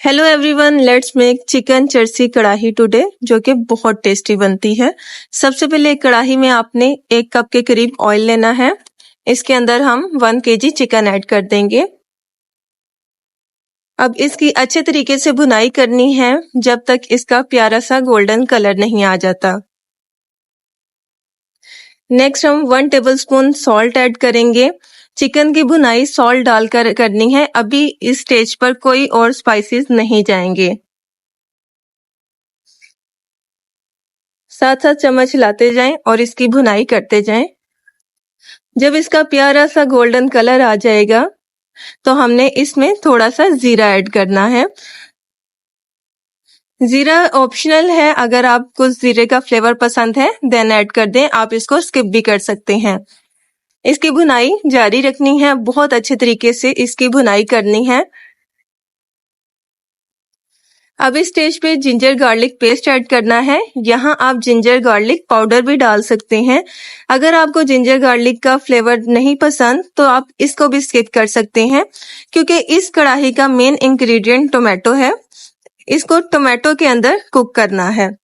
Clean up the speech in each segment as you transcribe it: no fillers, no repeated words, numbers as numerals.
Hello everyone, let's make chicken Charsi karahi today, जो कि बहुत टेस्टी बनती है। सबसे पहले एक कढ़ाई में आपने 1 कप के करीब ऑयल लेना है। इसके अंदर हम 1 केजी चिकन ऐड कर देंगे। अब इसकी अच्छे तरीके से भुनाई करनी है जब तक इसका प्यारा सा गोल्डन कलर नहीं आ जाता। नेक्स्ट हम 1 टेबलस्पून सॉल्ट ऐड करेंगे। चिकन की भुनाई सॉल्ट डालकर करनी है। अभी इस स्टेज पर कोई और स्पाइसेस नहीं जाएंगे। साथ साथ चम्मच हिलाते जाएं और इसकी भुनाई करते जाएं। जब इसका प्यारा सा गोल्डन कलर आ जाएगा तो हमने इसमें थोड़ा सा जीरा ऐड करना है। जीरा ऑप्शनल है, अगर आपको जीरे का फ्लेवर पसंद है देन ऐड कर दें, आप इसको स्किप भी कर सकते हैं। इसकी भुनाई जारी रखनी है, बहुत अच्छे तरीके से इसकी भुनाई करनी है। अब इस स्टेज पे जिंजर गार्लिक पेस्ट ऐड करना है। यहाँ आप जिंजर गार्लिक पाउडर भी डाल सकते हैं। अगर आपको जिंजर गार्लिक का फ्लेवर नहीं पसंद तो आप इसको भी स्किप कर सकते हैं, क्योंकि इस कढ़ाई का मेन इंग्रेडिएंट टोमेटो है। इसको टोमेटो के अंदर कुक करना है।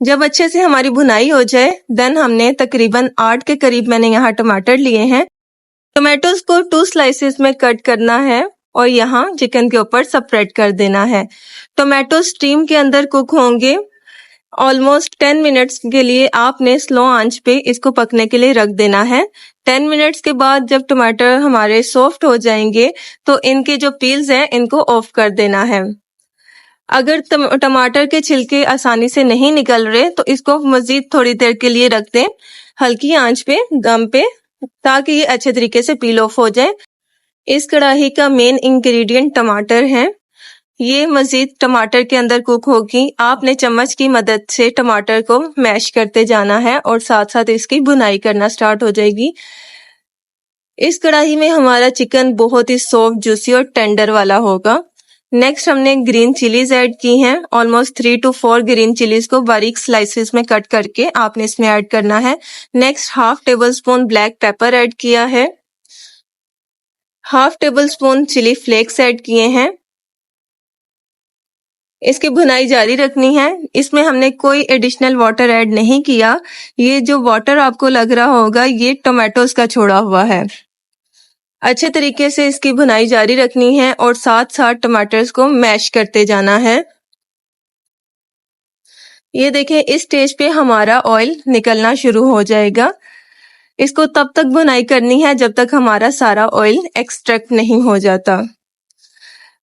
जब अच्छे से हमारी भुनाई हो जाए देन हमने तकरीबन 8 के करीब मैंने यहाँ टमाटर लिए हैं। टोमेटोज को 2 स्लाइसेस में कट करना है और यहाँ चिकन के ऊपर स्प्रेड कर देना है। टोमेटो स्टीम के अंदर कुक होंगे। ऑलमोस्ट 10 मिनट्स के लिए आपने स्लो आंच पे इसको पकने के लिए रख देना है। 10 मिनट्स के बाद जब टमाटर हमारे सॉफ्ट हो जाएंगे तो इनके जो पील्स हैं इनको ऑफ कर देना है। अगर टमाटर के छिलके आसानी से नहीं निकल रहे तो इसको मजीद थोड़ी देर के लिए रख दें हल्की आंच पे, दम पे, ताकि ये अच्छे तरीके से पील ऑफ हो जाए। इस कढ़ाई का मेन इंग्रेडिएंट टमाटर है। ये मजीद टमाटर के अंदर कुक होगी। आपने चम्मच की मदद से टमाटर को मैश करते जाना है और साथ साथ इसकी भुनाई करना स्टार्ट हो जाएगी। इस कढ़ाई में हमारा चिकन बहुत ही सॉफ्ट, जूसी और टेंडर वाला होगा। नेक्स्ट हमने ग्रीन चिलीज ऐड की हैं। ऑलमोस्ट 3 to 4 ग्रीन चिलीज को बारीक स्लाइसेस में कट करके आपने इसमें ऐड करना है। Next half tablespoon black pepper add किया है। Half tablespoon chilli flakes add किए हैं। इसकी भुनाई जारी रखनी है। इसमें हमने कोई एडिशनल वाटर ऐड नहीं किया। ये जो वाटर आपको लग रहा होगा ये टोमेटोज का छोड़ा हुआ है। अच्छे तरीके से इसकी भुनाई जारी रखनी है और साथ साथ टमाटर्स को मैश करते जाना है। ये देखें, इस स्टेज पे हमारा ऑयल निकलना शुरू हो जाएगा। इसको तब तक भुनाई करनी है जब तक हमारा सारा ऑयल एक्सट्रैक्ट नहीं हो जाता।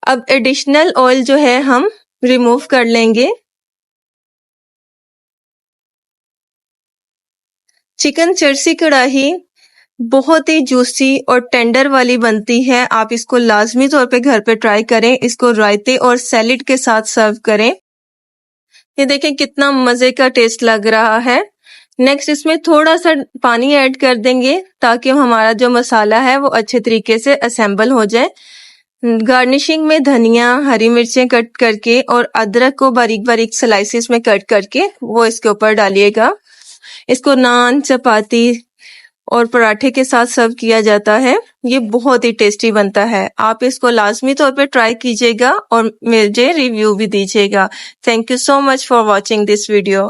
अब एडिशनल ऑयल जो है हम रिमूव कर लेंगे। चिकन चर्सी कढ़ाई बहुत ही जूसी और टेंडर वाली बनती है। आप इसको लाजमी तौर पे घर पे ट्राई करें। इसको रायते और सैलेड के साथ सर्व करें। ये देखें कितना मजे का टेस्ट लग रहा है। नेक्स्ट इसमें थोड़ा सा पानी ऐड कर देंगे ताकि हमारा जो मसाला है वो अच्छे तरीके से असेंबल हो जाए। गार्निशिंग में धनिया, हरी मिर्चें कट करके और अदरक को बारीक बारीक स्लाइसेस में कट करके वो इसके ऊपर डालिएगा। इसको नान, चपाती और पराठे के साथ सर्व किया जाता है। ये बहुत ही टेस्टी बनता है। आप इसको लाजमी तौर पे ट्राई कीजिएगा और मुझे रिव्यू भी दीजिएगा। Thank you so much for watching this video.